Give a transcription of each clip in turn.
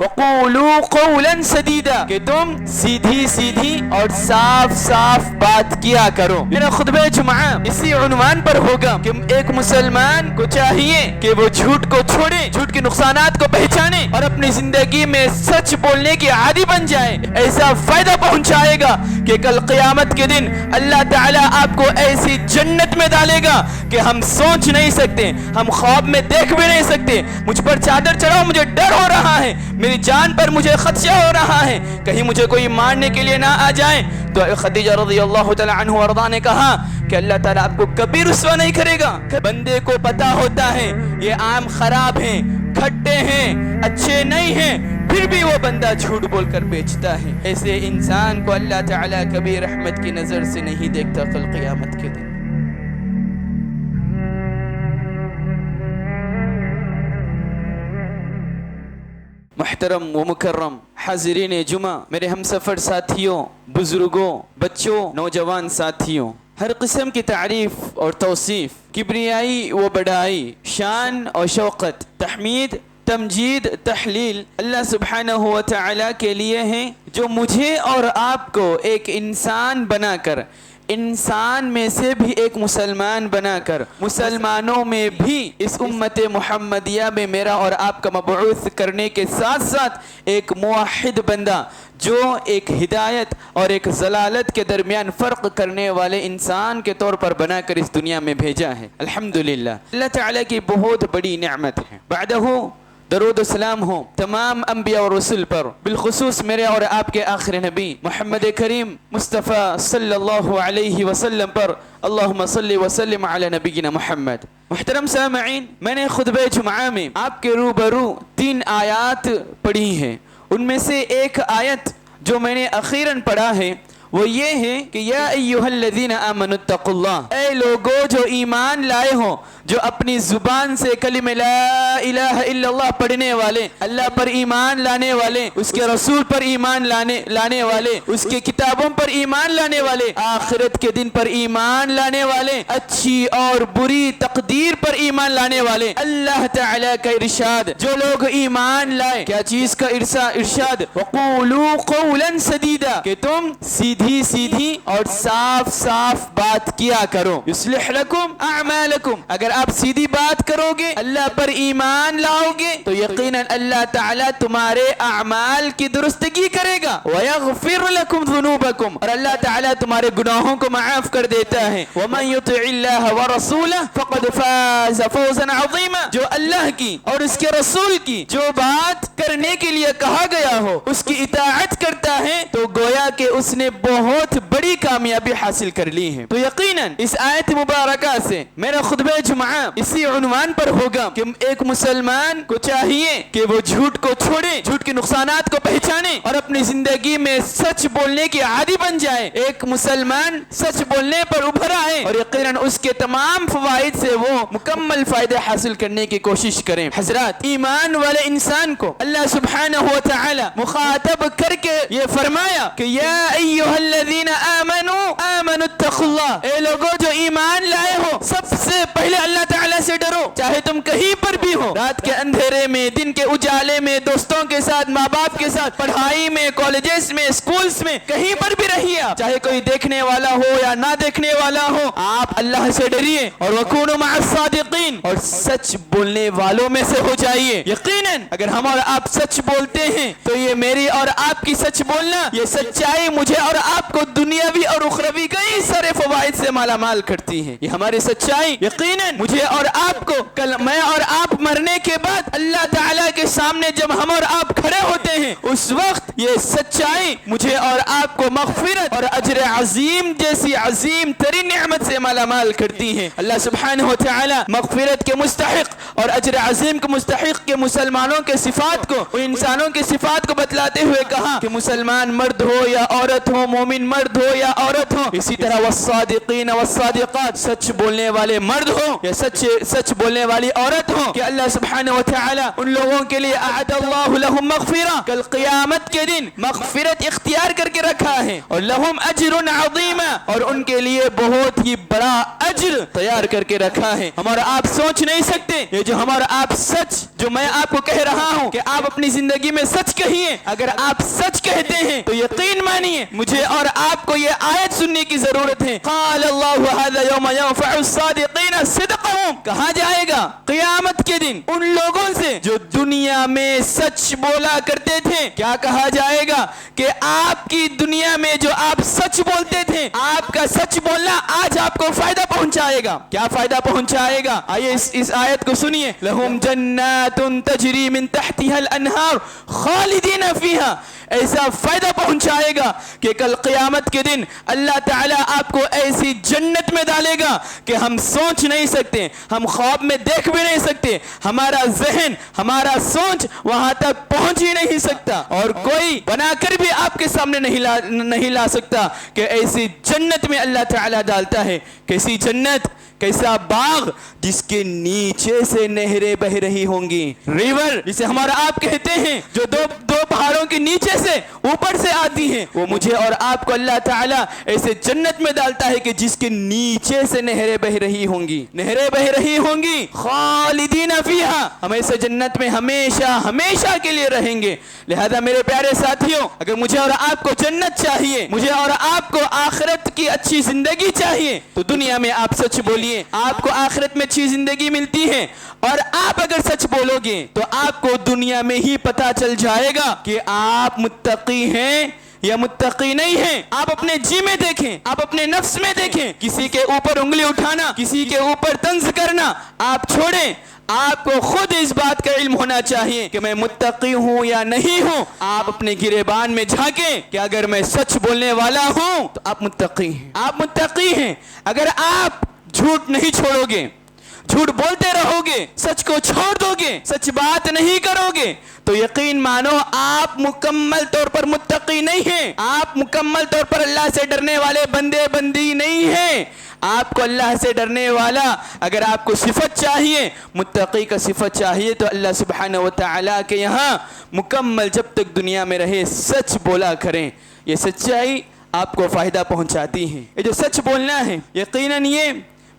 وَقُولُوا قَوْلًا سَدِيدًا کہ تم سیدھی سیدھی اور صاف صاف بات کیا کرو۔ میرا خطبہ جمعہ اسی عنوان پر ہوگا کہ ایک مسلمان کو چاہیے کہ وہ جھوٹ کو چھوڑے، جھوٹ کے نقصانات کو پہچانے اور اپنی زندگی میں سچ بولنے کی عادی بن جائے۔ ایسا فائدہ پہنچائے گا کہ کل قیامت کے دن اللہ تعالیٰ آپ کو ایسی جنت میں ڈالے گا کہ ہم سوچ نہیں سکتے، ہم خواب میں دیکھ بھی نہیں سکتے۔ مجھ پر چادر چڑھاؤ، مجھے ڈر ہو رہا ہے، میری جان پر مجھے خدشہ ہو رہا ہے، کہیں مجھے کوئی مارنے کے لیے نہ آ جائے۔ تو خدیجہ رضی اللہ تعالیٰ عنہ وارضا نے کہا کہ اللہ تعالیٰ آپ کو کبھی رسوا نہیں کرے گا۔ بندے کو پتا ہوتا ہے یہ آم خراب ہیں، کھٹے ہیں، اچھے نہیں ہیں، پھر بھی وہ بندہ جھوٹ بول کر بیچتا ہے۔ ایسے انسان کو اللہ تعالیٰ کبھی رحمت کی نظر سے نہیں دیکھتا کل قیامت کے دن۔ محترم و مکرم حاضرین جمعہ، میرے ہم سفر ساتھیوں، بزرگوں، بچوں، نوجوان ساتھیوں، ہر قسم کی تعریف اور توصیف، کبریائی و بڑائی، شان اور شوقت، تحمید، تمجید، تحلیل اللہ سبحانہ و تعالیٰ کے لیے ہیں، جو مجھے اور آپ کو ایک انسان بنا کر، انسان میں سے بھی ایک مسلمان بنا کر، مسلمانوں میں بھی اس امت محمدیہ میں میرا اور آپ کا مبعوث کرنے کے ساتھ ساتھ ایک موحد بندہ، جو ایک ہدایت اور ایک ضلالت کے درمیان فرق کرنے والے انسان کے طور پر بنا کر اس دنیا میں بھیجا ہے۔ الحمدللہ، اللہ تعالیٰ کی بہت بڑی نعمت ہے۔ بعدہ درود و سلام ہو تمام انبیاء و رسول پر، بالخصوص میرے اور آپ کے آخر نبی محمد کریم مصطفیٰ صلی اللہ علیہ وسلم پر، اللہم صلی وسلم علی نبینا محمد۔ محترم سامعین، میں نے خطبہ جمعہ میں آپ کے روبرو 3 آیات پڑھی ہیں۔ ان میں سے ایک آیت جو میں نے اخیراً پڑھا ہے وہ یہ ہے کہ یا ایہا الذین آمنوا اتقوا اللہ، اے لوگو جو ایمان لائے ہو، جو اپنی زبان سے کلمہ لا الہ الا اللہ پڑھنے والے، اللہ پر ایمان لانے والے، اس کے رسول پر ایمان لانے والے، اس کے کتابوں پر ایمان لانے والے، آخرت کے دن پر ایمان لانے والے، اچھی اور بری تقدیر پر ایمان لانے والے۔ اللہ تعالیٰ کا ارشاد، جو لوگ ایمان لائے، کیا چیز کا ارشاد؟ وَقُولُوا قَوْلًا سَدِيدًا کہ تم سیدھی سیدھی اور صاف صاف بات کیا کرو۔ یصلح لکم اعمالکم، اگر آپ سیدھی بات کرو گے، اللہ پر ایمان لاؤ گے، تو یقیناً اللہ تعالیٰ تمہارے اعمال کی درستگی کرے گا۔ وَيَغْفِرْ لَكُمْ ذُنُوبَكُمْ، اور اللہ تعالیٰ تمہارے گناہوں کو معاف کر دیتا ہے۔ وَمَنْ يُطِعِ اللَّهَ وَرَسُولَهُ فَقَدْ فَازَ فَوْزًا عَظِيمًا، جو اللہ کی اور اس کے رسول کی جو بات کرنے کے لیے کہا گیا ہو اس کی اطاعت کرتا ہے تو گویا کہ اس نے بہت بڑی کامیابی حاصل کر لی ہے۔ تو یقیناً اس آیت مبارکہ سے میرا خطبہ جمعہ اسی عنوان پر ہوگا کہ ایک مسلمان کو چاہیے کہ وہ جھوٹ کو چھوڑے، جھوٹ کے نقصانات کو پہچانے اور اپنی زندگی میں سچ بولنے کی عادی بن جائے۔ ایک مسلمان سچ بولنے پر ابھر آئے اور یقیناً اس کے تمام فوائد سے وہ مکمل فائدے حاصل کرنے کی کوشش کریں۔ حضرات، ایمان والے انسان کو اللہ سبحانہ و تعالی مخاطب کر کے یہ فرمایا کہ یا ایہا الذین آمنوا اتقوا اللہ، اے لوگوں جو ایمان لائے ہو، سب سے پہلے اللہ تعالیٰ سے ڈرو، چاہے تم کہیں پر بھی ہو، رات کے اندھیرے میں، دن کے اجالے میں، دوستوں کے ساتھ، ماں باپ کے ساتھ، پڑھائی میں، کالجز میں، اسکولز میں، کہیں پر بھی رہیے، چاہے کوئی دیکھنے والا ہو یا نہ دیکھنے والا ہو، آپ اللہ سے ڈریے اور وَكُونُوا مَعَ الصَّادِقِينَ، اور سچ بولنے والوں میں سے ہو جائیے۔ یقیناً اگر ہم اور آپ سچ بولتے ہیں تو یہ میری اور آپ کی سچ بولنا، یہ سچائی مجھے اور آپ کو دنیاوی اور اخروی کئی سارے فوائد سے مالا مال کرتی ہے۔ یہ ہماری سچائی یقیناً مجھے اور آپ کو کل میں اور آپ مرنے کے بعد اللہ تعالیٰ کے سامنے جب ہم اور آپ کھڑے ہوتے ہیں اس وقت یہ سچائی مجھے اور آپ کو مغفرت اور اجر عظیم جیسی عظیم ترین نعمت سے مالا مال کرتی ہے۔ اللہ سبحانہ و تعالیٰ مغفرت کے مستحق اور اجر عظیم کے مستحق کے مسلمانوں کے صفات کو، ان انسانوں کی صفات کو بتلاتے ہوئے کہا کہ مسلمان مرد ہو یا عورت ہو، مومن مرد ہو یا عورت ہو، اسی طرح والصادقین والصادقات، سچ بولنے والے مرد ہو یا سچ بولنے بولنے والی عورت ہوں کہ اللہ سبحانہ و تعالی ان لوگوں کے لیے اعد اللہ لہم مغفرہ، کل قیامت کے دن مغفرت اختیار کر کے رکھا ہے، اور لہم اجر عظیم، اور ان کے لیے بہت ہی بڑا اجر تیار کر کے رکھا ہے۔ ہمارا آپ سوچ نہیں سکتے، یہ جو ہمارا آپ سچ جو میں آپ کو کہہ رہا ہوں کہ آپ اپنی زندگی میں سچ کہیے، اگر آپ سچ کہتے ہیں تو یقین مانیے مجھے اور آپ کو یہ آیت سننے کی ضرورت ہے۔ قال اللہ ھذا یوم ينفع الصادقین صدقهم، کہا جائے گا قیامت کے دن ان لوگوں سے جو دنیا میں سچ بولا کرتے تھے، کیا کہا جائے گا کہ آپ کی دنیا میں جو آپ سچ بولتے تھے، آپ کا سچ بولنا آج آپ کو فائدہ پہنچائے گا۔ کیا فائدہ پہنچائے گا؟ آئیے اس آیت کو سنیے۔ لہم جنات تجری من تحتها الانہار خالدین فیہا، ایسا فائدہ پہنچائے گا کہ کل قیامت کے دن اللہ تعالیٰ آپ کو ایسی جنت میں ڈالے گا کہ ہم سوچ نہیں سکتے، ہم خواب میں دیکھ بھی نہیں سکتے، ہمارا ذہن ہمارا سوچ وہاں تک پہنچ ہی نہیں سکتا، اور کوئی بنا کر بھی آپ کے سامنے نہیں لا سکتا کہ ایسی جنت میں اللہ تعالیٰ ڈالتا ہے۔ کیسی جنت، کیسا باغ جس کے نیچے سے نہریں بہ رہی ہوں گی، ریور جسے ہمارا آپ کہتے ہیں، جو دو پہاڑوں کے نیچے سے اوپر سے آتی ہیں، وہ مجھے اور آپ کو اللہ تعالیٰ ایسے جنت میں ڈالتا ہے کہ جس کے نیچے سے نہریں بہ رہی ہوں گی، نہریں بہ رہی ہوں گی، خالدین فیہا، ہم ایسے جنت میں ہمیشہ ہمیشہ کے لیے رہیں گے۔ لہذا میرے پیارے ساتھیوں، اگر مجھے اور آپ کو جنت چاہیے، مجھے اور آپ کو آخرت کی اچھی زندگی چاہیے، تو دنیا میں آپ سچ بولیے، آپ کو آخرت میں اچھی زندگی ملتی ہے، اور آپ اگر سچ بولو گے تو آپ کو دنیا میں ہی پتا چل جائے گا کہ آپ متقی ہیں یا متقی نہیں ہیں۔ آپ اپنے جی میں دیکھیں، آپ اپنے نفس میں دیکھیں، کسی کے اوپر انگلی اٹھانا، کسی کے اوپر طنز کرنا آپ چھوڑیں۔ آپ کو خود اس بات کا علم ہونا چاہیے کہ میں متقی ہوں یا نہیں ہوں۔ آپ اپنے گریبان میں جھانکیں کہ اگر میں سچ بولنے والا ہوں تو آپ متقی ہیں، آپ متقی ہیں۔ اگر آپ جھوٹ نہیں چھوڑو گے، جھوٹ بولتے رہو گے، سچ کو چھوڑ دو گے، سچ بات نہیں کرو گے، تو یقین مانو آپ مکمل طور پر متقی نہیں ہیں، آپ مکمل طور پر اللہ سے ڈرنے والے بندے بندی نہیں ہیں۔ آپ کو اللہ سے ڈرنے والا اگر آپ کو صفت چاہیے، متقی کا صفت چاہیے، تو اللہ سبحانہ و تعالیٰ کے یہاں مکمل جب تک دنیا میں رہے سچ بولا کریں۔ یہ سچائی آپ کو فائدہ پہنچاتی ہے۔ یہ جو سچ بولنا ہے، یقیناً یہ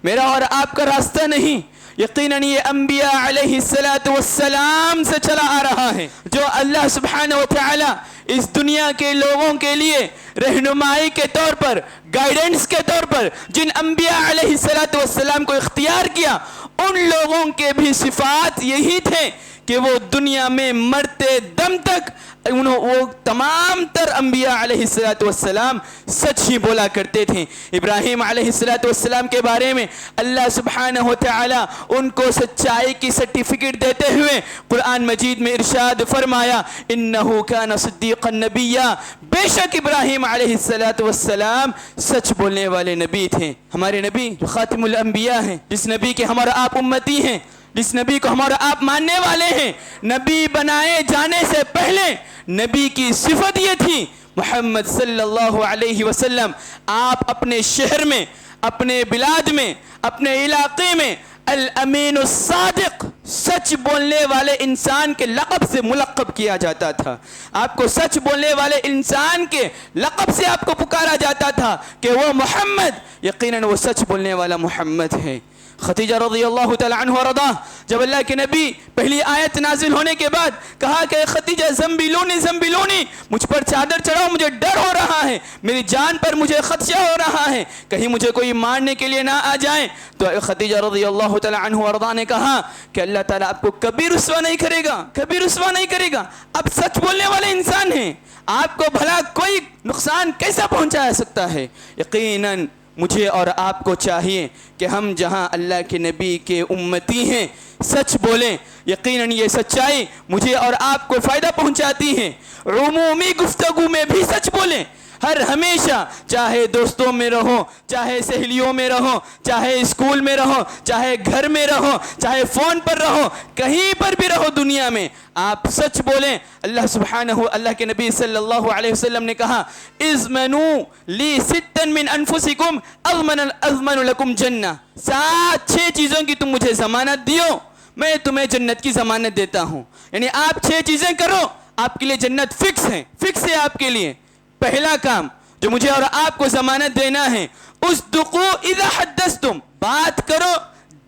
میرا اور آپ کا راستہ نہیں، یقیناً یہ انبیاء علیہ السلام سے چلا آ رہا ہے، جو اللہ سبحانہ و تعالی اس دنیا کے لوگوں کے لیے رہنمائی کے طور پر، گائیڈنس کے طور پر جن انبیاء علیہ السلام کو اختیار کیا، ان لوگوں کے بھی صفات یہی تھے کہ وہ دنیا میں مرتے دم تک وہ تمام تر انبیاء علیہ السلام سچ ہی بولا کرتے تھے۔ ابراہیم علیہ السلام کے بارے میں اللہ سبحانہ و تعالی ان کو سچائی کی سرٹیفکیٹ دیتے ہوئے قرآن مجید میں ارشاد فرمایا، انہو کان صدیقا نبیا، بے شک ابراہیم علیہ السلام سچ بولنے والے نبی تھے۔ ہمارے نبی جو خاتم الانبیاء ہیں، جس نبی کے ہمارا آپ امتی ہیں، جس نبی کو ہمارا آپ ماننے والے ہیں، نبی بنائے جانے سے پہلے نبی کی صفت یہ تھی، محمد صلی اللہ علیہ وسلم آپ اپنے شہر میں، اپنے بلاد میں، اپنے علاقے میں الامین الصادق، سچ بولنے والے انسان کے لقب سے ملقب کیا جاتا تھا۔ آپ کو سچ بولنے والے انسان کے لقب سے آپ کو پکارا جاتا تھا کہ وہ محمد، یقیناً وہ سچ بولنے والا محمد ہے۔ خدیجہ رضی اللہ تعالی عنہ ورضاہ، جب اللہ کے نبی پہلی آیت نازل ہونے کے بعد کہا کہ خدیجہ زنبلونی زنبلونی، مجھ پر چادر چڑھاؤ، مجھے ڈر ہو رہا ہے، میری جان پر مجھے خدشہ ہو رہا ہے، کہیں مجھے کوئی مارنے کے لیے نہ آ جائے، تو خدیجہ رضی اللہ تعالی عنہ ورضاہ نے کہا کہ اللہ تعالیٰ آپ کو کبھی رسوا نہیں کرے گا، کبھی رسوا نہیں کرے گا، آپ سچ بولنے والے انسان ہیں، آپ کو بھلا کوئی نقصان کیسا پہنچا سکتا ہے۔ یقیناً مجھے اور آپ کو چاہیے کہ ہم جہاں اللہ کے نبی کے امتی ہیں سچ بولیں۔ یقیناً یہ سچائی مجھے اور آپ کو فائدہ پہنچاتی ہے۔ عمومی گفتگو میں بھی سچ بولیں، ہر ہمیشہ، چاہے دوستوں میں رہو، چاہے سہیلیوں میں رہو، چاہے اسکول میں رہو، چاہے گھر میں رہو، چاہے فون پر رہو، کہیں پر بھی رہو دنیا میں، آپ سچ بولیں۔ اللہ کے نبی صلی اللہ علیہ وسلم نے کہا اضمنوا لی ستا من انفسکم اضمن لکم جنہ، 6 چیزوں کی تم مجھے ضمانت دیو، میں تمہیں جنت کی ضمانت دیتا ہوں۔ یعنی آپ 6 چیزیں کرو، آپ کے لیے جنت فکس ہے آپ کے لیے۔ پہلا کام جو مجھے اور آپ کو ضمانت دینا ہے، اصدقوا اذا حدثتم، بات کرو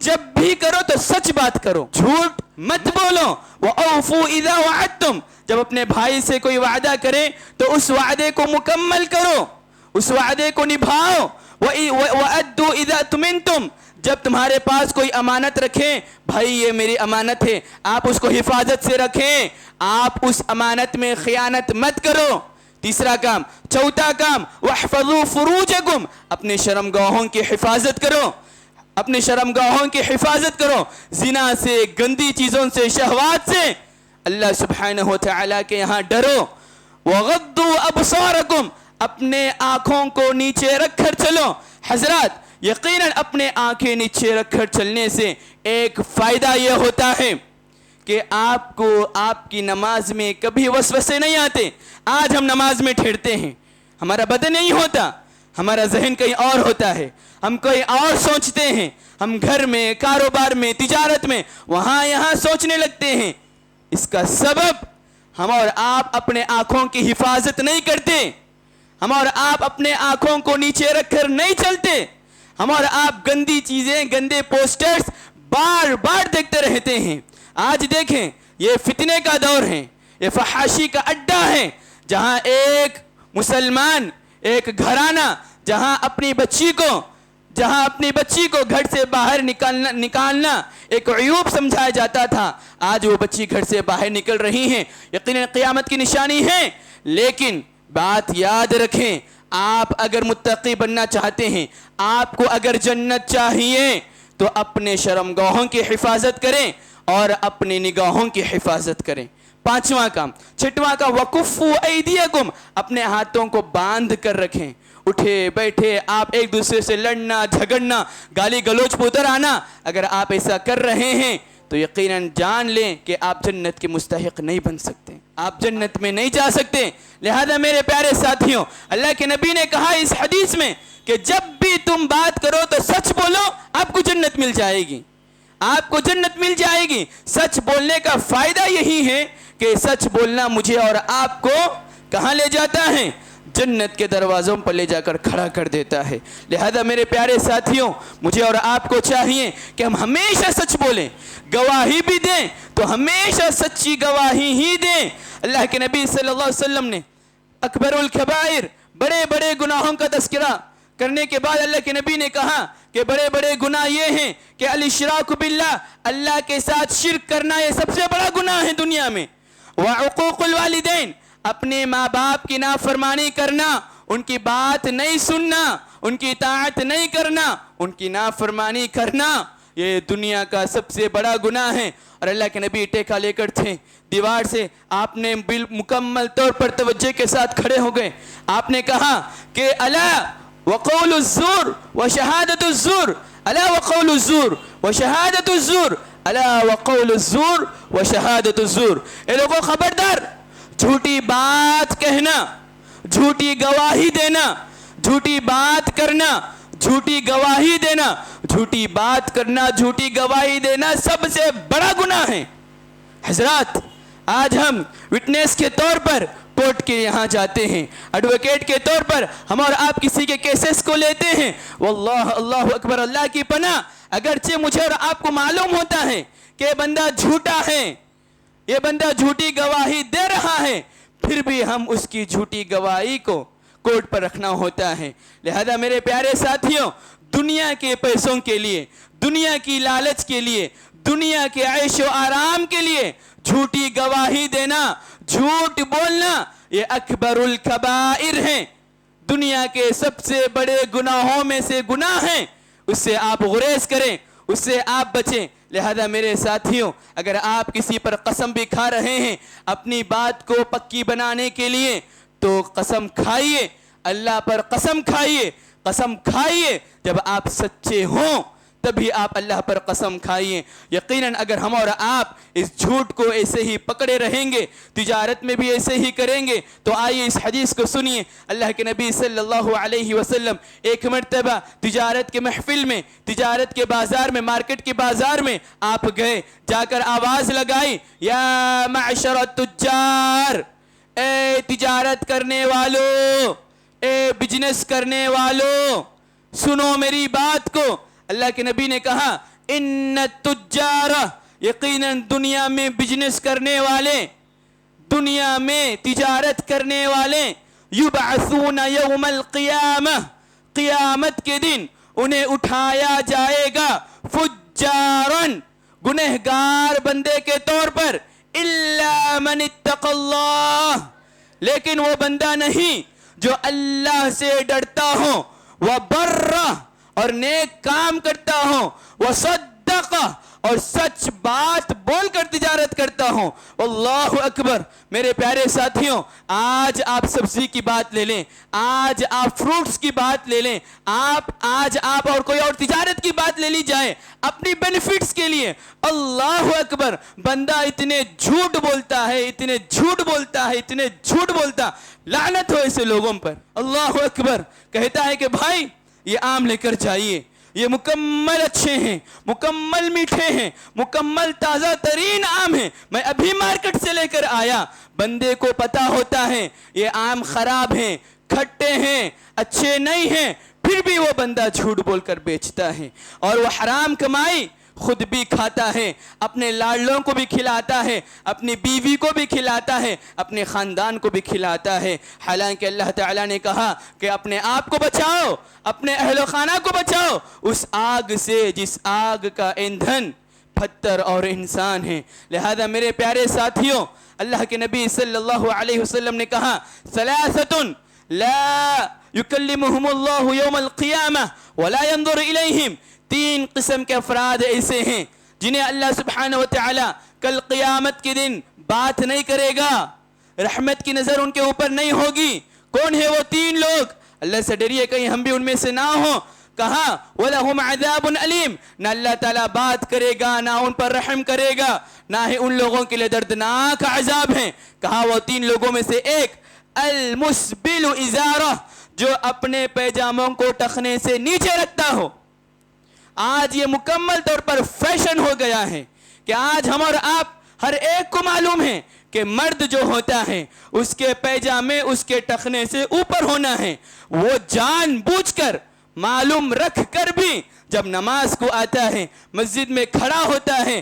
جب بھی کرو تو سچ بات کرو، جھوٹ مت بولو۔ وَأَوْفُوا إِذَا وَعَدْتُمْ، جب اپنے بھائی سے کوئی وعدہ کرے تو اس وعدے کو مکمل کرو، اس وعدے کو نبھاؤ۔ وَأَدُّوا إِذَا اؤْتُمِنْتُمْ، جب تمہارے پاس کوئی امانت رکھیں، بھائی یہ میری امانت ہے، آپ اس کو حفاظت سے رکھیں، آپ اس امانت میں خیانت مت کرو۔ تیسرا کام، چوتھا کام، وَاحْفَظُوا فُرُوجَكُمْ، اپنے شرمگاہوں کی حفاظت کرو، اپنے شرمگاہوں کی حفاظت کرو، زنا سے، گندی چیزوں سے، شہوات سے اللہ سبحانہ وتعالی کے یہاں ڈرو۔ وَغَضُّوا أَبْصَارَكُمْ، اپنے آنکھوں کو نیچے رکھ کر چلو۔ حضرات یقیناً اپنے آنکھیں نیچے رکھ کر چلنے سے ایک فائدہ یہ ہوتا ہے کہ آپ کو آپ کی نماز میں کبھی وسوسے نہیں آتے۔ آج ہم نماز میں ٹھہرتے ہیں، ہمارا بدن نہیں ہوتا، ہمارا ذہن کہیں اور ہوتا ہے، ہم کوئی اور سوچتے ہیں، ہم گھر میں، کاروبار میں، تجارت میں، وہاں یہاں سوچنے لگتے ہیں۔ اس کا سبب ہم اور آپ اپنے آنکھوں کی حفاظت نہیں کرتے، ہم اور آپ اپنے آنکھوں کو نیچے رکھ کر نہیں چلتے، ہم اور آپ گندی چیزیں، گندے پوسٹرز بار بار دیکھتے رہتے ہیں۔ آج دیکھیں یہ فتنے کا دور ہے، یہ فحاشی کا اڈا ہے، جہاں ایک مسلمان، ایک گھرانہ جہاں اپنی بچی کو گھر سے باہر نکالنا ایک عیوب سمجھایا جاتا تھا، آج وہ بچی گھر سے باہر نکل رہی ہیں، یقیناً قیامت کی نشانی ہے۔ لیکن بات یاد رکھیں، آپ اگر متقی بننا چاہتے ہیں، آپ کو اگر جنت چاہیے تو اپنے شرمگاہوں کی حفاظت کریں اور اپنی نگاہوں کی حفاظت کریں۔ 5واں کام، 6واں کا وَكُفُّوا أَيْدِيَكُمْ، اپنے ہاتھوں کو باندھ کر رکھیں۔ اٹھے بیٹھے آپ ایک دوسرے سے لڑنا، جھگڑنا، گالی گلوچ پہ اتر آنا، اگر آپ ایسا کر رہے ہیں تو یقیناً جان لیں کہ آپ جنت کے مستحق نہیں بن سکتے، آپ جنت میں نہیں جا سکتے۔ لہذا میرے پیارے ساتھیوں، اللہ کے نبی نے کہا اس حدیث میں کہ جب بھی تم بات کرو تو سچ بولو، آپ کو جنت مل جائے گی، آپ کو جنت مل جائے گی۔ سچ بولنے کا فائدہ یہی ہے کہ سچ بولنا مجھے اور آپ کو کہاں لے جاتا ہے؟ جنت کے دروازوں پر لے جا کر کھڑا کر دیتا ہے۔ لہذا میرے پیارے ساتھیوں، مجھے اور آپ کو چاہیے کہ ہم ہمیشہ سچ بولیں، گواہی بھی دیں تو ہمیشہ سچی گواہی ہی دیں۔ اللہ کے نبی صلی اللہ علیہ وسلم نے اکبر الکبائر، بڑے بڑے گناہوں کا تذکرہ کرنے کے بعد اللہ کے نبی نے کہا کہ بڑے بڑے گناہ یہ ہیں کہ الاشراک باللہ، اللہ کے ساتھ شرک کرنا یہ سب سے بڑا گناہ ہے دنیا میں۔ وعقوق الوالدین، اپنے ماں باپ کی نافرمانی کرنا، ان کی بات نہیں سننا، ان کی اطاعت نہیں کرنا، ان کی نافرمانی کرنا، یہ دنیا کا سب سے بڑا گناہ ہے۔ اور اللہ کے نبی ٹیکا لے کر تھے دیوار سے، آپ نے مکمل طور پر توجہ کے ساتھ کھڑے ہو گئے، آپ نے کہا کہ الا وقول الزور وشہادت الزور، الا وقول الزور وشہادت الزور، الا وقول الزور وشہادت الزور۔ اے لوگوں خبردار، جھوٹی بات کہنا، جھوٹی گواہی دینا، جھوٹی بات کرنا، جھوٹی گواہی دینا، جھوٹی بات کرنا، جھوٹی گواہی دینا سب سے بڑا گناہ ہے۔ حضرات آج ہم وٹنس کے طور پر کورٹ کے یہاں جاتے ہیں، ایڈوکیٹ کے طور پر ہم اور آپ کسی کے کیسز کو لیتے ہیں، واللہ اللہ اکبر، اللہ کی پناہ، اگرچہ مجھے اور آپ کو معلوم ہوتا ہے کہ یہ بندہ جھوٹا ہے، یہ بندہ جھوٹی گواہی دے رہا ہے، پھر بھی ہم اس کی جھوٹی گواہی کو کورٹ پر رکھنا ہوتا ہے۔ لہذا میرے پیارے ساتھیوں، دنیا کے پیسوں کے لیے، دنیا کی لالچ کے لیے، دنیا کے عیش و آرام کے لیے جھوٹی گواہی دینا، جھوٹ بولنا، یہ اکبر الکبائر ہیں، دنیا کے سب سے بڑے گناہوں میں سے گناہ ہیں۔ اس سے آپ گریز کریں، اس سے آپ بچیں۔ لہذا میرے ساتھیوں، اگر آپ کسی پر قسم بھی کھا رہے ہیں اپنی بات کو پکی بنانے کے لیے، تو قسم کھائیے، اللہ پر قسم کھائیے جب آپ سچے ہوں تبھی آپ اللہ پر قسم کھائیے. یقیناً اگر ہم اور آپ اس جھوٹ کو ایسے ہی پکڑے رہیں گے, تجارت میں بھی ایسے ہی کریں گے, تو آئیے اس حدیث کو سنیے. اللہ کے نبی صلی اللہ علیہ وسلم ایک مرتبہ تجارت کے محفل میں, تجارت کے بازار میں, مارکیٹ کے بازار میں آپ گئے, جا کر آواز لگائی, یا معشر التجار, اے تجارت کرنے والو, اے بزنس کرنے والو, سنو میری بات کو. اللہ کے نبی نے کہا, ان التجار, یقیناً دنیا میں بزنس کرنے والے, دنیا میں تجارت کرنے والے, یبعثون یوم القیامہ, قیامت کے دن انہیں اٹھایا جائے گا, فجارن, گنہگار بندے کے طور پر, الا من اتقى اللہ, لیکن وہ بندہ نہیں جو اللہ سے ڈرتا ہو, وبر, اور نیک کام کرتا ہوں, وصدق, اور سچ بات بول کر تجارت کرتا ہوں. اللہ اکبر. میرے پیارے ساتھیوں, آج آپ سبزی کی بات لے لیں, آج آپ فروٹس کی بات لے لیں, آج آپ اور کوئی اور تجارت کی بات لے لی جائے اپنی بینیفٹس کے لیے. اللہ اکبر. بندہ اتنے جھوٹ بولتا ہے, اتنے جھوٹ بولتا ہے, اتنے جھوٹ بولتا, لعنت ہو ایسے لوگوں پر. اللہ اکبر. کہتا ہے کہ بھائی یہ آم لے کر جائیے, یہ مکمل اچھے ہیں, مکمل میٹھے ہیں, مکمل تازہ ترین آم ہیں, میں ابھی مارکیٹ سے لے کر آیا. بندے کو پتا ہوتا ہے یہ آم خراب ہیں, کھٹے ہیں, اچھے نہیں ہیں, پھر بھی وہ بندہ جھوٹ بول کر بیچتا ہے, اور وہ حرام کمائی خود بھی کھاتا ہے, اپنے لاڈلوں کو بھی کھلاتا ہے, اپنی بیوی کو بھی کھلاتا ہے, اپنے خاندان کو بھی کھلاتا ہے. حالانکہ اللہ تعالیٰ نے کہا کہ اپنے آپ کو بچاؤ, اپنے اہل و خانہ کو بچاؤ اس آگ سے جس آگ کا ایندھن پتھر اور انسان ہے. لہذا میرے پیارے ساتھیوں, اللہ کے نبی صلی اللہ علیہ وسلم نے کہا, ثلاثۃ لا یکلمہم اللہ یوم القیامہ ولا ينظر الیہم, 3 قسم کے افراد ایسے ہیں جنہیں اللہ سبحانہ وتعالی کل قیامت کے دن بات نہیں کرے گا, رحمت کی نظر ان کے اوپر نہیں ہوگی. کون ہے وہ 3 لوگ؟ اللہ سے ڈریے کہیں ہم بھی ان میں سے نہ ہوں. کہا وَلَهُمْ عَذَابٌ عَلِيمٌ, نہ اللہ تعالیٰ بات کرے گا, نہ ان پر رحم کرے گا, نہ ہی ان لوگوں کے لیے دردناک عذاب ہیں. کہا وہ 3 لوگوں میں سے ایک, المسبل ازارہ, جو اپنے پیجاموں کو ٹخنے سے نیچے رکھتا ہو. آج یہ مکمل طور پر فیشن ہو گیا ہے کہ آج ہم اور آپ ہر ایک کو معلوم ہے کہ مرد جو ہوتا ہے اس کے پیجامے اس کے ٹخنے سے اوپر ہونا ہے. وہ جان بوجھ کر, معلوم رکھ کر بھی جب نماز کو آتا ہے, مسجد میں کھڑا ہوتا ہے,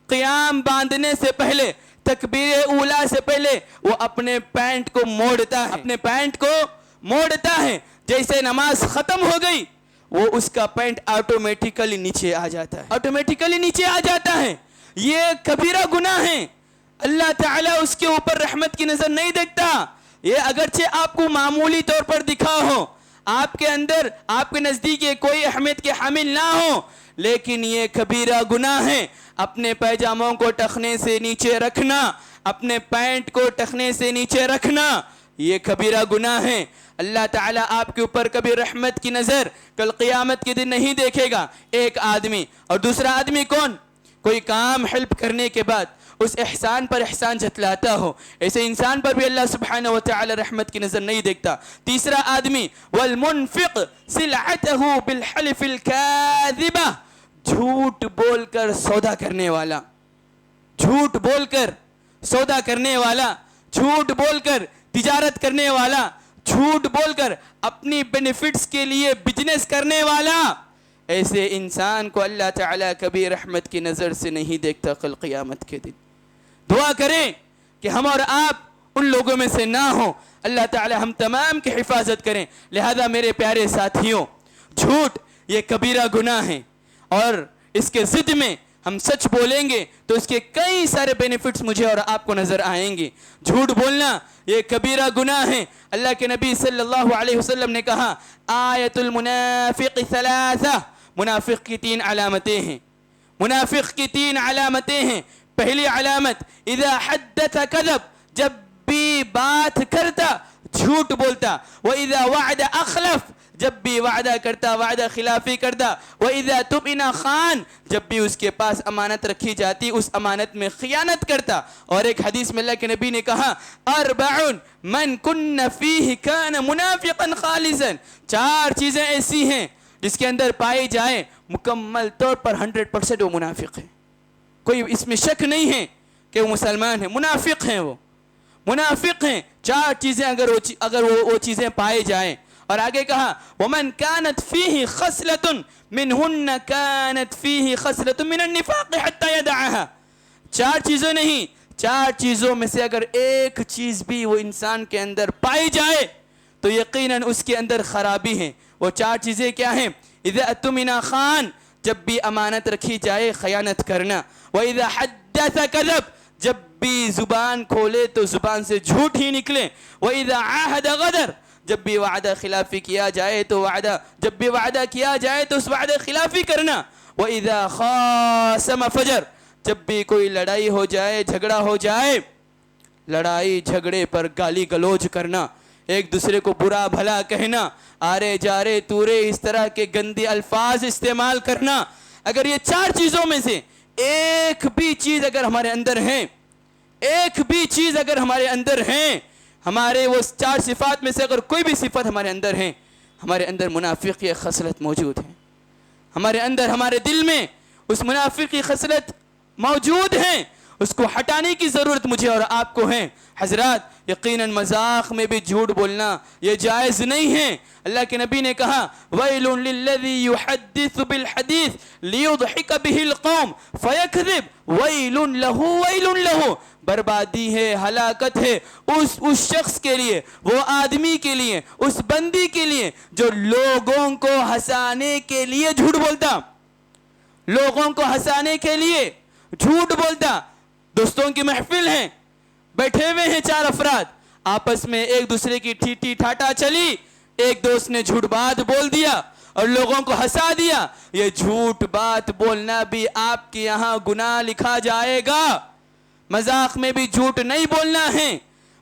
قیام باندھنے سے پہلے, تکبیر اولا سے پہلے وہ اپنے پینٹ کو موڑتا ہے, اپنے پینٹ کو موڑتا ہے. جیسے نماز ختم ہو گئی وہ اس کا پینٹ آٹومیٹیکلی نیچے آ جاتا ہے, آٹومیٹیکلی نیچے آ جاتا ہے. یہ کبیرہ گناہ ہے. اللہ تعالیٰ اس کے اوپر رحمت کی نظر نہیں دیکھتا. یہ اگرچہ آپ کو معمولی طور پر دکھا ہو, آپ کے اندر, آپ کے نزدیک یہ کوئی اہمیت کے حامل نہ ہو, لیکن یہ کبیرہ گناہ ہے. اپنے پیجاموں کو ٹخنے سے نیچے رکھنا, اپنے پینٹ کو ٹخنے سے نیچے رکھنا, یہ کبیرہ گناہ ہے. اللہ تعالیٰ آپ کے اوپر کبھی رحمت کی نظر کل قیامت کے دن نہیں دیکھے گا. ایک آدمی, اور دوسرا آدمی کون؟ کوئی کام ہیلپ کرنے کے بعد اس احسان پر احسان جتلاتا ہو, ایسے انسان پر بھی اللہ سبحانہ وتعالی رحمت کی نظر نہیں دیکھتا. تیسرا آدمی, والمنفق سلعته بالحلف الكاذبہ, جھوٹ بول کر سودا کرنے والا, جھوٹ بول کر سودا کرنے والا, جھوٹ بول کر تجارت کرنے والا, جھوٹ بول کر اپنی بینیفٹس کے لیے بزنس کرنے والا. ایسے انسان کو اللہ تعالیٰ کبھی رحمت کی نظر سے نہیں دیکھتا کل قیامت کے دن. دعا کریں کہ ہم اور آپ ان لوگوں میں سے نہ ہوں. اللہ تعالیٰ ہم تمام کی حفاظت کریں. لہذا میرے پیارے ساتھیوں, جھوٹ یہ کبیرہ گناہ ہے, اور اس کے ضد میں ہم سچ بولیں گے تو اس کے کئی سارے بینیفٹس مجھے اور آپ کو نظر آئیں گے. جھوٹ بولنا یہ کبیرہ گناہ ہے. اللہ کے نبی صلی اللہ علیہ وسلم نے کہا, آیت المنافق ثلاثہ, منافق کی 3 علامتیں ہیں. منافق کی 3 علامتیں ہیں. پہلی علامت, اذا حدث کذب, جب بھی بات کرتا جھوٹ بولتا. وَإِذَا وَعَدَ أَخْلَفَ, جب بھی وعدہ کرتا وعدہ خلافی کرتا. وَإِذَا تُؤْمِنَ خَانَ, جب بھی اس کے پاس امانت رکھی جاتی اس امانت میں خیانت کرتا. اور ایک حدیث میں اللہ کے نبی نے کہا أَرْبَعٌ مَنْ كُنَّ فِيهِ كَانَ مُنَافِقًا خَالِصًا, 4 چیزیں ایسی ہیں جس کے اندر پائی جائیں مکمل طور پر 100% وہ منافق ہے. کوئی اس میں شک نہیں ہے کہ وہ مسلمان ہیں, منافق ہیں, وہ منافق ہیں. 4 چیزیں اگر وہ چیزیں پائے جائیں. اور آگے کہا وَمَنْ كَانَتْ فِيهِ خَصْلَةٌ مِّنْهُنَّ كَانَتْ فِيهِ خَصْلَةٌ مِّنَ النِّفَاقِ حَتَّى يَدَعَهَا. 4 چیزیں نہیں, 4 چیزوں میں سے اگر ایک چیز بھی وہ انسان کے اندر پائی جائے تو یقیناً اس کے اندر خرابی ہے. وہ 4 چیزیں کیا ہیں؟ اِذَا اؤْتُمِنَ خَانَ, جب بھی امانت رکھی جائے خیانت کرنا. وَإِذَا حَدَّثَ كَذَبَ, جب بھی زبان کھولے تو زبان سے جھوٹ ہی نکلے. وَإِذَا عَاهَدَ غَدَرَ, جب بھی وعدہ خلافی کیا جائے تو جب بھی وعدہ کیا جائے تو اس وعدہ خلافی کرنا. وَإِذَا خَاصَمَ فَجَرَ, جب بھی کوئی لڑائی ہو جائے جھگڑا ہو جائے, لڑائی جھگڑے پر گالی گلوچ کرنا, ایک دوسرے کو برا بھلا کہنا, آرے جارے تورے اس طرح کے گندے الفاظ استعمال کرنا. اگر یہ 4 چیزوں میں سے ایک بھی چیز اگر ہمارے اندر ہیں, ایک بھی چیز اگر ہمارے اندر ہیں, ہمارے وہ 4 صفات میں سے اگر کوئی بھی صفت ہمارے اندر ہیں, ہمارے اندر منافق کی خصلت موجود ہے. ہمارے اندر ہمارے دل میں اس منافق کی خصلت موجود ہیں. اس کو ہٹانے کی ضرورت مجھے اور آپ کو ہے. حضرات یقیناً مذاق میں بھی جھوٹ بولنا یہ جائز نہیں ہے. اللہ کے نبی نے کہا وَيْلٌ لِلَّذِي يُحَدِّثُ بِالْحَدِيثِ لِيُضْحِكَ بِهِ الْقَوْمِ فَيَكْذِبْ وَيْلٌ لَهُ وَيْلٌ لَهُ. بربادی ہے, ہلاکت ہے اس شخص کے لیے, وہ آدمی کے لیے, اس بندی کے لیے جو لوگوں کو ہنسانے کے لیے جھوٹ بولتا, لوگوں کو ہنسانے کے لیے جھوٹ بولتا. دوستوں کی محفل ہے, بیٹھے ہوئے ہیں 4 افراد, آپس میں ایک دوسرے کی ٹھیٹی ٹھاٹا چلی, ایک دوست نے جھوٹ بات بول دیا اور لوگوں کو ہنسا دیا. یہ جھوٹ بات بولنا بھی آپ کے یہاں گناہ لکھا جائے گا. مذاق میں بھی جھوٹ نہیں بولنا ہے,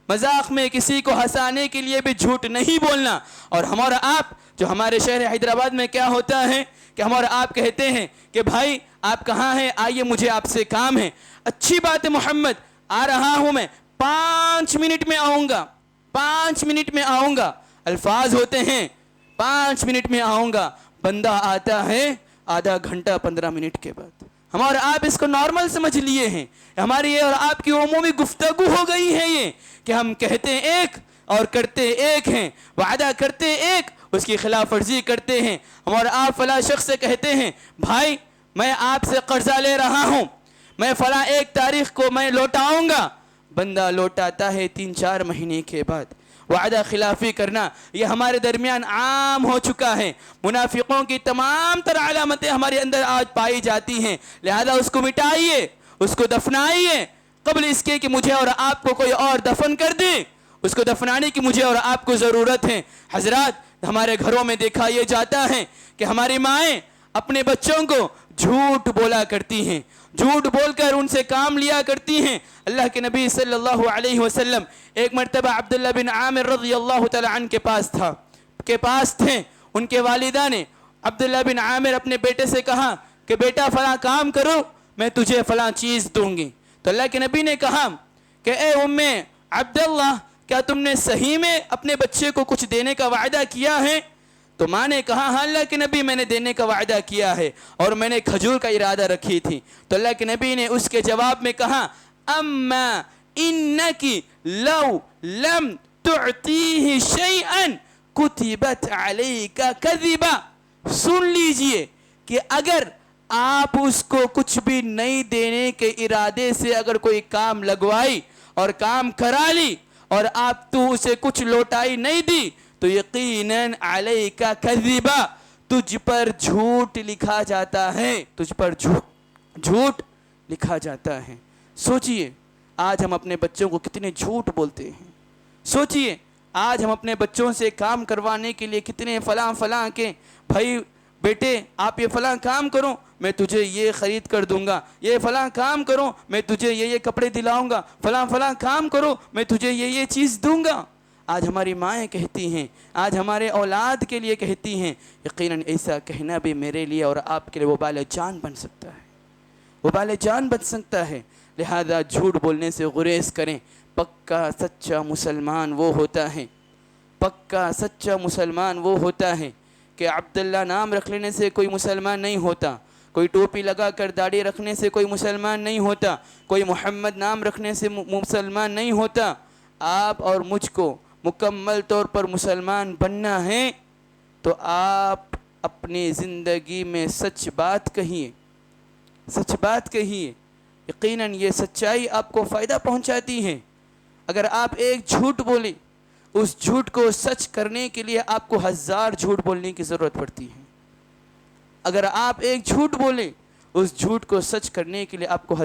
مذاق میں کسی کو ہنسانے کے لیے بھی جھوٹ نہیں بولنا. اور ہمارا آپ جو ہمارے شہر حیدرآباد میں کیا ہوتا ہے کہ ہمارا آپ کہتے ہیں کہ بھائی آپ کہاں ہیں, آئیے مجھے آپ سے کام ہے. اچھی بات ہے محمد, آ رہا ہوں میں, 5 منٹ میں آؤں گا, 5 منٹ میں آؤں گا. الفاظ ہوتے ہیں 5 منٹ میں آؤں گا, بندہ آتا ہے آدھا گھنٹہ 15 منٹ کے بعد. ہمارے آپ اس کو نارمل سمجھ لیے ہیں. ہماری اور آپ کی عمومی گفتگو ہو گئی ہے یہ کہ ہم کہتے ایک اور کرتے ایک ہیں, وعدہ کرتے ایک, اس کی خلاف ورزی کرتے ہیں. ہمارے آپ فلاں شخص سے کہتے ہیں بھائی میں آپ سے قرضہ لے رہا ہوں, میں فلاں 1 تاریخ کو میں لوٹاؤں گا, بندہ لوٹاتا ہے 3-4 مہینے کے بعد. وعدہ خلافی کرنا یہ ہمارے درمیان عام ہو چکا ہے. منافقوں کی تمام تر علامتیں ہمارے اندر آج پائی جاتی ہیں. لہذا اس کو مٹائیے, اس کو دفنائیے قبل اس کے کہ مجھے اور آپ کو کوئی اور دفن کر دے. اس کو دفنانے کی مجھے اور آپ کو ضرورت ہے. حضرات ہمارے گھروں میں دیکھا یہ جاتا ہے کہ ہماری مائیں اپنے بچوں کو جھوٹ بولا کرتی ہیں, جھوٹ بول کر ان سے کام لیا کرتی ہیں. اللہ کے نبی صلی اللہ علیہ وسلم ایک مرتبہ عبداللہ بن عامر رضی اللہ تعالی عنہ کے پاس تھے. ان کے والدہ نے عبداللہ بن عامر اپنے بیٹے سے کہا کہ بیٹا فلاں کام کرو میں تجھے فلاں چیز دوں گی. تو اللہ کے نبی نے کہا کہ اے ام عبداللہ کیا تم نے صحیح میں اپنے بچے کو کچھ دینے کا وعدہ کیا ہے؟ تو ماں نے کہا ہاں اللہ کے نبی میں نے دینے کا وعدہ کیا ہے اور میں نے کھجور کا ارادہ رکھی تھی. تو اللہ کے نبی نے اس کے جواب میں کہا اما انکی لو لم تعطیہ شیئا کتبت علیک کذبا. سن لیجئے کہ اگر آپ اس کو کچھ بھی نہیں دینے کے ارادے سے اگر کوئی کام لگوائی اور کام کرا لی اور آپ تو اسے کچھ لوٹائی نہیں دی تو یقیناً علیک کذبا, تجھ پر جھوٹ لکھا جاتا ہے, تجھ پر جھوٹ لکھا جاتا ہے. سوچئے آج ہم اپنے بچوں کو کتنے جھوٹ بولتے ہیں. سوچئے آج ہم اپنے بچوں سے کام کروانے کے لیے کتنے فلاں کے بھائی بیٹے آپ یہ فلاں کام کرو میں تجھے یہ خرید کر دوں گا, یہ فلاں کام کرو میں تجھے یہ کپڑے دلاؤں گا, فلاں کام کرو میں تجھے یہ چیز دوں گا. آج ہماری مائیں کہتی ہیں، آج ہمارے اولاد کے لیے کہتی ہیں، یقیناً ایسا کہنا بھی میرے لیے اور آپ کے لیے وبال جان بن سکتا ہے، وبال جان بن سکتا ہے۔ لہذا جھوٹ بولنے سے گریز کریں۔ پکا سچا مسلمان وہ ہوتا ہے، پکا سچا مسلمان وہ ہوتا ہے کہ عبداللہ نام رکھ لینے سے کوئی مسلمان نہیں ہوتا، کوئی ٹوپی لگا کر داڑھی رکھنے سے کوئی مسلمان نہیں ہوتا، کوئی محمد نام رکھنے سے مسلمان نہیں ہوتا۔ آپ اور مجھ کو مکمل طور پر مسلمان بننا ہے تو آپ اپنی زندگی میں سچ بات کہیے، سچ بات کہیے۔ یقیناً یہ سچائی آپ کو فائدہ پہنچاتی ہے۔ اگر آپ ایک جھوٹ بولیں، اس جھوٹ کو سچ کرنے کے لیے آپ کو 1000 جھوٹ بولنے کی ضرورت پڑتی ہے۔ اگر آپ ایک جھوٹ بولیں، اس جھوٹ کو سچ کرنے کے لیے آپ کو